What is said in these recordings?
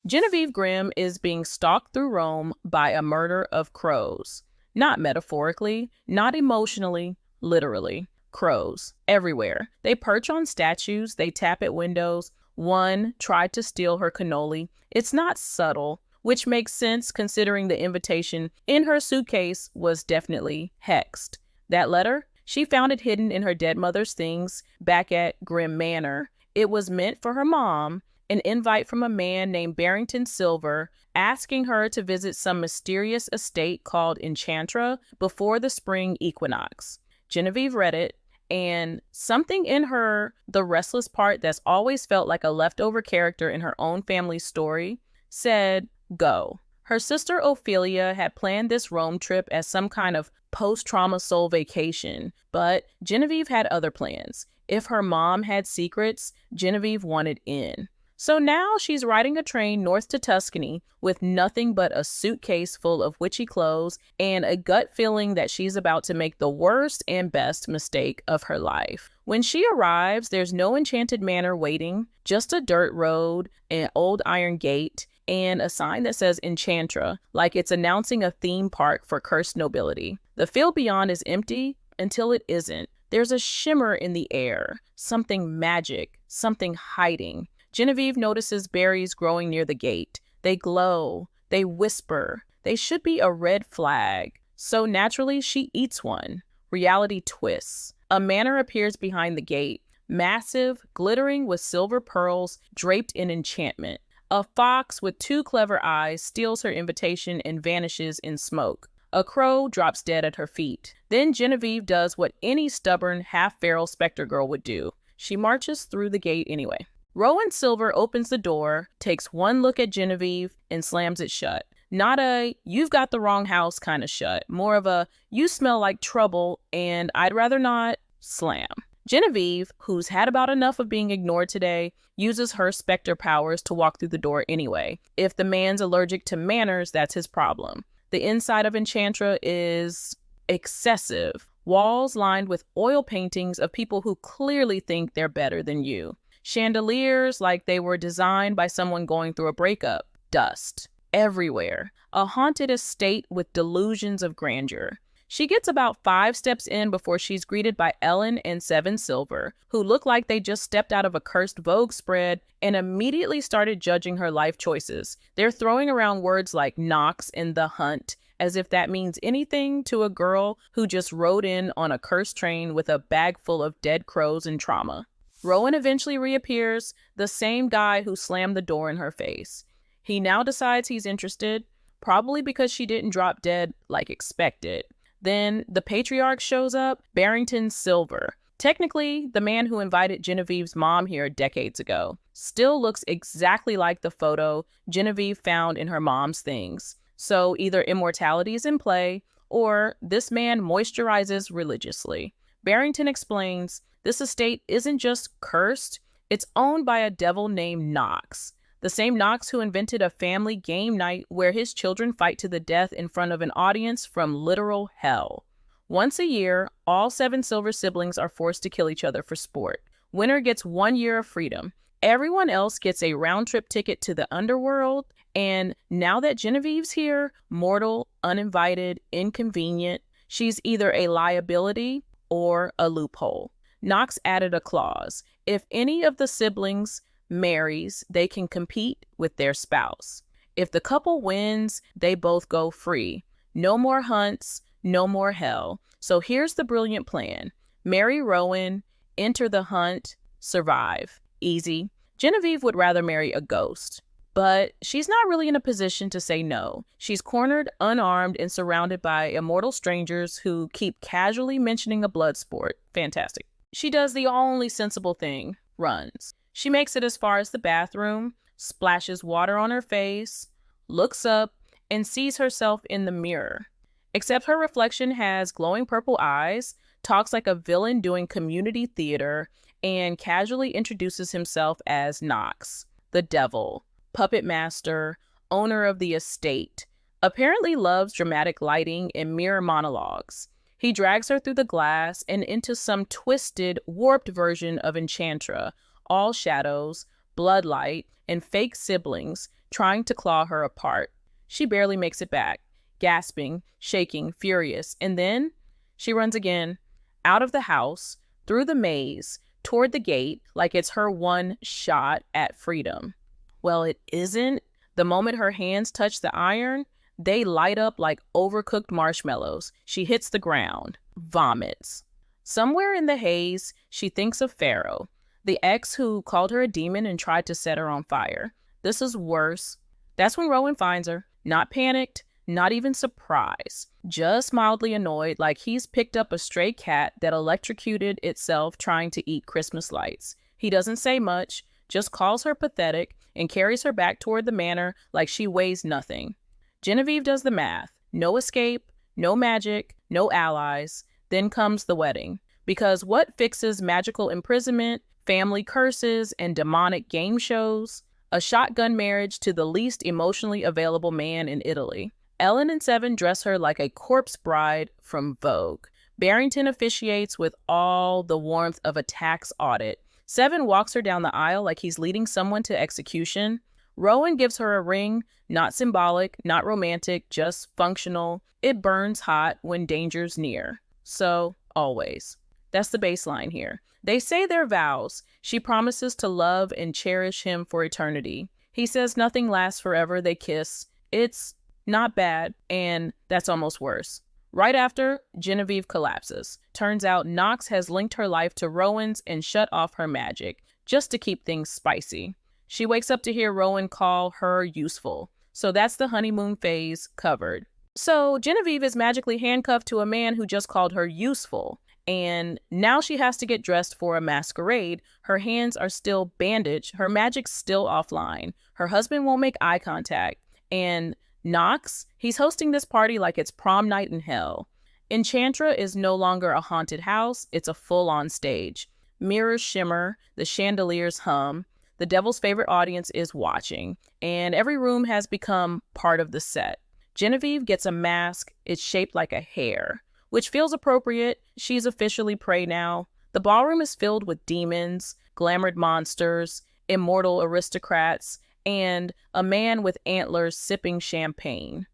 Genevieve Grimm is being stalked through Rome by a murder of crows. Not metaphorically, not emotionally, literally. Crows everywhere. They perch on statues, they tap at windows. One tried to steal her cannoli. It's not subtle, which makes sense considering the invitation in her suitcase was definitely hexed. That letter? She found it hidden in her dead mother's things back at Grimm Manor. It was meant for her mom, an invite from a man named Barrington Silver asking her to visit some mysterious estate called Enchantra before the spring equinox. Genevieve read it, and something in her, the restless part that's always felt like a leftover character in her own family's story, said, go. Her sister Ophelia had planned this Rome trip as some kind of post-trauma soul vacation, but Genevieve had other plans. If her mom had secrets, Genevieve wanted in. So now she's riding a train north to Tuscany with nothing but a suitcase full of witchy clothes and a gut feeling that she's about to make the worst and best mistake of her life. When she arrives, there's no enchanted manor waiting, just a dirt road, an old iron gate, and a sign that says Enchantra, like it's announcing a theme park for cursed nobility. The field beyond is empty until it isn't. There's a shimmer in the air, something magic, something hiding. Genevieve notices berries growing near the gate. They glow, they whisper, they should be a red flag. So naturally, she eats one. Reality twists. A manor appears behind the gate, massive, glittering with silver pearls draped in enchantment. A fox with two clever eyes steals her invitation and vanishes in smoke. A crow drops dead at her feet. Then Genevieve does what any stubborn, half-feral specter girl would do. She marches through the gate anyway. Rowan Silver opens the door, takes one look at Genevieve, and slams it shut. Not a, you've got the wrong house kind of shut. More of a, you smell like trouble, and I'd rather not, slam. Genevieve, who's had about enough of being ignored today, uses her specter powers to walk through the door anyway. If the man's allergic to manners, that's his problem. The inside of Enchantra is excessive. Walls lined with oil paintings of people who clearly think they're better than you. Chandeliers like they were designed by someone going through a breakup. Dust everywhere. A haunted estate with delusions of grandeur. She gets about 5 steps in before she's greeted by Ellen and Seven Silver, who look like they just stepped out of a cursed Vogue spread and immediately started judging her life choices. They're throwing around words like Knox and The Hunt, as if that means anything to a girl who just rode in on a cursed train with a bag full of dead crows and trauma. Rowan eventually reappears, the same guy who slammed the door in her face. He now decides he's interested, probably because she didn't drop dead like expected. Then the patriarch shows up, Barrington Silver. Technically, the man who invited Genevieve's mom here decades ago. Still looks exactly like the photo Genevieve found in her mom's things. So either immortality is in play, or this man moisturizes religiously. Barrington explains, this estate isn't just cursed, it's owned by a devil named Knox. The same Knox who invented a family game night where his children fight to the death in front of an audience from literal hell. Once a year, all 7 Silver siblings are forced to kill each other for sport. Winner gets 1 year of freedom. Everyone else gets a round-trip ticket to the underworld, and now that Genevieve's here, mortal, uninvited, inconvenient, she's either a liability or a loophole. Knox added a clause. If any of the siblings marries, they can compete with their spouse. If the couple wins, they both go free. No more hunts, no more hell. So here's the brilliant plan. Marry Rowan, enter the hunt, survive. Easy. Genevieve would rather marry a ghost. But she's not really in a position to say no. She's cornered, unarmed, and surrounded by immortal strangers who keep casually mentioning a blood sport. Fantastic. She does the only sensible thing, runs. She makes it as far as the bathroom, splashes water on her face, looks up, and sees herself in the mirror. Except her reflection has glowing purple eyes, talks like a villain doing community theater, and casually introduces himself as Knox, the devil, puppet master, owner of the estate, apparently loves dramatic lighting and mirror monologues. He drags her through the glass and into some twisted, warped version of Enchantra, all shadows, bloodlight, and fake siblings, trying to claw her apart. She barely makes it back, gasping, shaking, furious, and then she runs again, out of the house, through the maze, toward the gate, like it's her one shot at freedom. Well, it isn't. The moment her hands touch the iron, they light up like overcooked marshmallows. She hits the ground, vomits. Somewhere in the haze, she thinks of Pharaoh, the ex who called her a demon and tried to set her on fire. This is worse. That's when Rowan finds her, not panicked, not even surprised, just mildly annoyed, like he's picked up a stray cat that electrocuted itself trying to eat Christmas lights. He doesn't say much, just calls her pathetic and carries her back toward the manor like she weighs nothing. Genevieve does the math. No escape, no magic, no allies. Then comes the wedding. Because what fixes magical imprisonment, family curses, and demonic game shows? A shotgun marriage to the least emotionally available man in Italy. Ellen and Seven dress her like a corpse bride from Vogue. Barrington officiates with all the warmth of a tax audit. Seven walks her down the aisle like he's leading someone to execution. Rowan gives her a ring, not symbolic, not romantic, just functional. It burns hot when danger's near. So, always. That's the baseline here. They say their vows. She promises to love and cherish him for eternity. He says nothing lasts forever. They kiss. It's not bad, and that's almost worse. Right after, Genevieve collapses. Turns out Knox has linked her life to Rowan's and shut off her magic, just to keep things spicy. She wakes up to hear Rowan call her useful. So that's the honeymoon phase covered. So Genevieve is magically handcuffed to a man who just called her useful. And now she has to get dressed for a masquerade. Her hands are still bandaged. Her magic's still offline. Her husband won't make eye contact. And Knox, he's hosting this party like it's prom night in hell. Enchantra is no longer a haunted house. It's a full-on stage. Mirrors shimmer. The chandeliers hum. The devil's favorite audience is watching. And every room has become part of the set. Genevieve gets a mask. It's shaped like a hair, which feels appropriate. She's officially prey now. The ballroom is filled with demons, glamoured monsters, immortal aristocrats, and a man with antlers sipping champagne.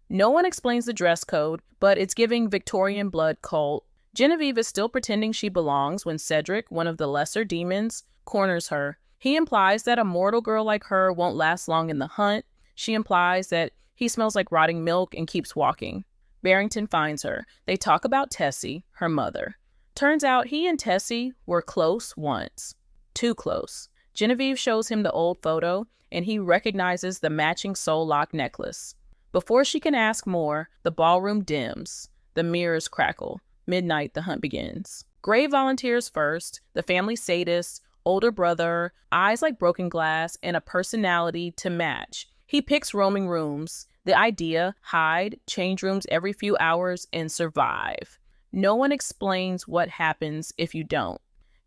No one explains the dress code, but it's giving Victorian blood cult. Genevieve is still pretending she belongs when Cedric, one of the lesser demons, corners her. He implies that a mortal girl like her won't last long in the hunt. She implies that he smells like rotting milk and keeps walking. Barrington finds her. They talk about Tessie, her mother. Turns out he and Tessie were close once. Too close. Genevieve shows him the old photo, and he recognizes the matching soul lock necklace. Before she can ask more, the ballroom dims. The mirrors crackle. Midnight, the hunt begins. Gray volunteers first, the family sadist, older brother, eyes like broken glass, and a personality to match. He picks roaming rooms. The idea, hide, change rooms every few hours, and survive. No one explains what happens if you don't.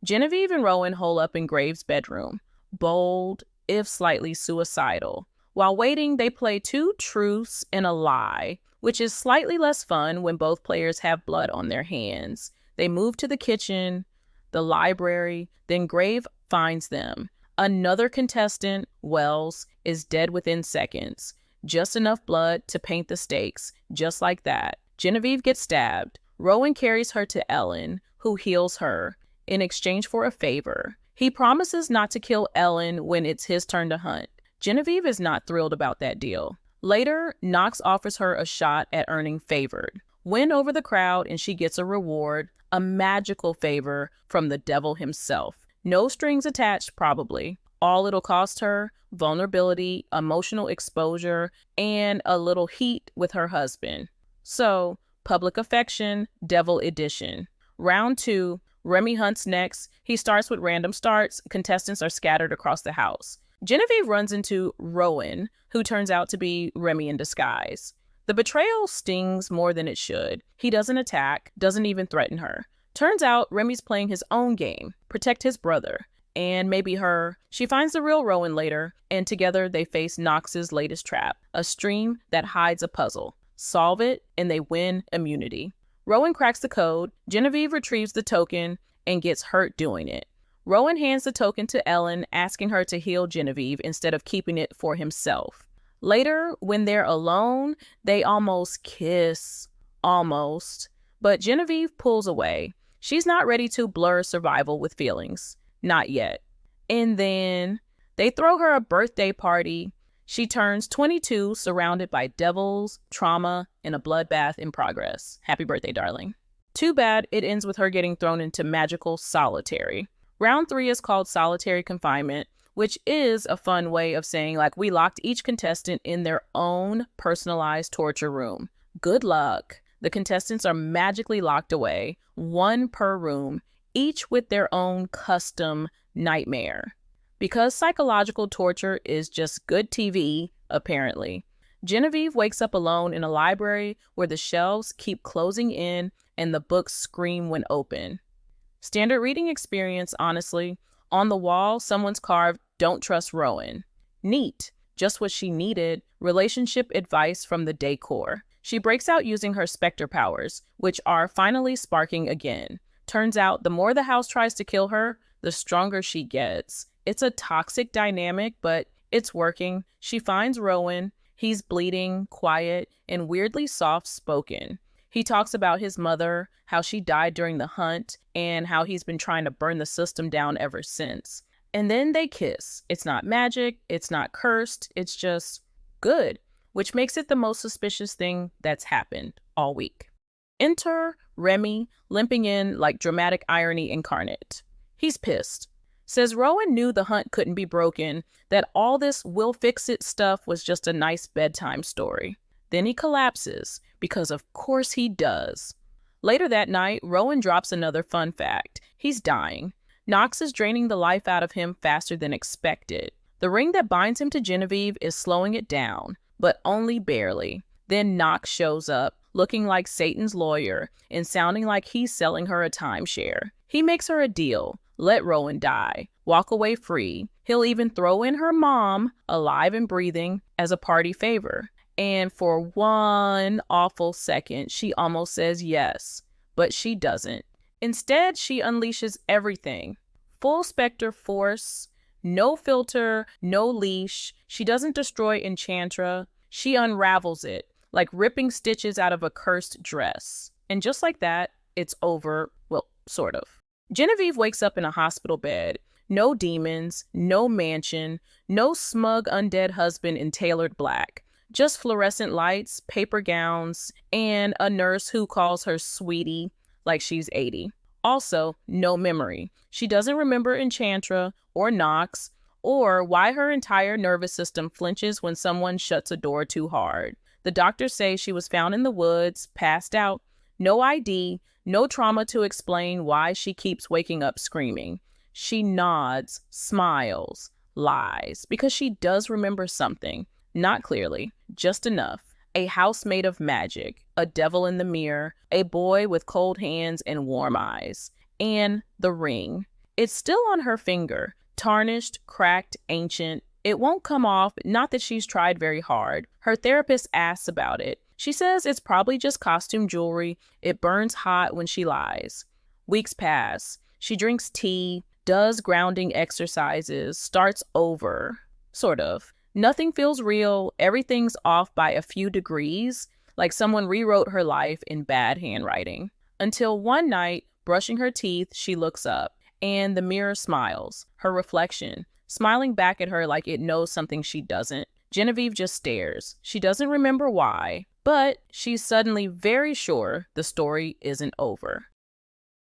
Genevieve and Rowan hole up in Graves' bedroom. Bold, if slightly suicidal. While waiting, they play two truths and a lie, which is slightly less fun when both players have blood on their hands. They move to the kitchen, the library, then Grave finds them. Another contestant, Wells, is dead within seconds. Just enough blood to paint the stakes, just like that. Genevieve gets stabbed. Rowan carries her to Ellen, who heals her, in exchange for a favor. He promises not to kill Ellen when it's his turn to hunt. Genevieve is not thrilled about that deal. Later, Knox offers her a shot at earning favored. Win over the crowd and she gets a reward, a magical favor from the devil himself. No strings attached, probably. All it'll cost her, vulnerability, emotional exposure, and a little heat with her husband. So, public affection, devil edition. Round 2, Remy hunts next. He starts with random starts. Contestants are scattered across the house. Genevieve runs into Rowan, who turns out to be Remy in disguise. The betrayal stings more than it should. He doesn't attack, doesn't even threaten her. Turns out Remy's playing his own game, protect his brother, and maybe her. She finds the real Rowan later, and together they face Knox's latest trap, a stream that hides a puzzle. Solve it, and they win immunity. Rowan cracks the code, Genevieve retrieves the token, and gets hurt doing it. Rowan hands the token to Ellen, asking her to heal Genevieve instead of keeping it for himself. Later, when they're alone, they almost kiss. Almost. But Genevieve pulls away. She's not ready to blur survival with feelings. Not yet. And then they throw her a birthday party. She turns 22, surrounded by devils, trauma, and a bloodbath in progress. Happy birthday, darling. Too bad it ends with her getting thrown into magical solitary. Round 3 is called solitary confinement, which is a fun way of saying, like, we locked each contestant in their own personalized torture room. Good luck. The contestants are magically locked away, 1 per room, each with their own custom nightmare. Because psychological torture is just good TV, apparently, Genevieve wakes up alone in a library where the shelves keep closing in and the books scream when open. Standard reading experience, honestly. On the wall, someone's carved, "Don't trust Rowan." Neat. Just what she needed. Relationship advice from the decor. She breaks out using her Spectre powers, which are finally sparking again. Turns out the more the house tries to kill her, the stronger she gets. It's a toxic dynamic, but it's working. She finds Rowan. He's bleeding, quiet, and weirdly soft-spoken. He talks about his mother, how she died during the hunt, and how he's been trying to burn the system down ever since. And then they kiss. It's not magic, it's not cursed, it's just good, which makes it the most suspicious thing that's happened all week. Enter Remy, limping in like dramatic irony incarnate. He's pissed. Says Rowan knew the hunt couldn't be broken, that all this "we'll fix it" stuff was just a nice bedtime story. Then he collapses, because of course he does. Later that night, Rowan drops another fun fact. He's dying. Knox is draining the life out of him faster than expected. The ring that binds him to Genevieve is slowing it down, but only barely. Then Knox shows up, looking like Satan's lawyer and sounding like he's selling her a timeshare. He makes her a deal. Let Rowan die. Walk away free. He'll even throw in her mom, alive and breathing, as a party favor. And for one awful second, she almost says yes, but she doesn't. Instead, she unleashes everything. Full Spectre force, no filter, no leash. She doesn't destroy Enchantra. She unravels it, like ripping stitches out of a cursed dress. And just like that, it's over. Well, sort of. Genevieve wakes up in a hospital bed. No demons, no mansion, no smug undead husband in tailored black. Just fluorescent lights, paper gowns, and a nurse who calls her sweetie like she's 80. Also, no memory. She doesn't remember Enchantra or Knox or why her entire nervous system flinches when someone shuts a door too hard. The doctors say she was found in the woods, passed out, no ID, no trauma to explain why she keeps waking up screaming. She nods, smiles, lies, because she does remember something. Not clearly, just enough. A house made of magic, a devil in the mirror, a boy with cold hands and warm eyes, and the ring. It's still on her finger, tarnished, cracked, ancient. It won't come off, not that she's tried very hard. Her therapist asks about it. She says it's probably just costume jewelry. It burns hot when she lies. Weeks pass. She drinks tea, does grounding exercises, starts over. Sort of. Nothing feels real. Everything's off by a few degrees, like someone rewrote her life in bad handwriting. Until one night, brushing her teeth, she looks up, and the mirror smiles, her reflection, smiling back at her like it knows something she doesn't. Genevieve just stares. She doesn't remember why, but she's suddenly very sure the story isn't over.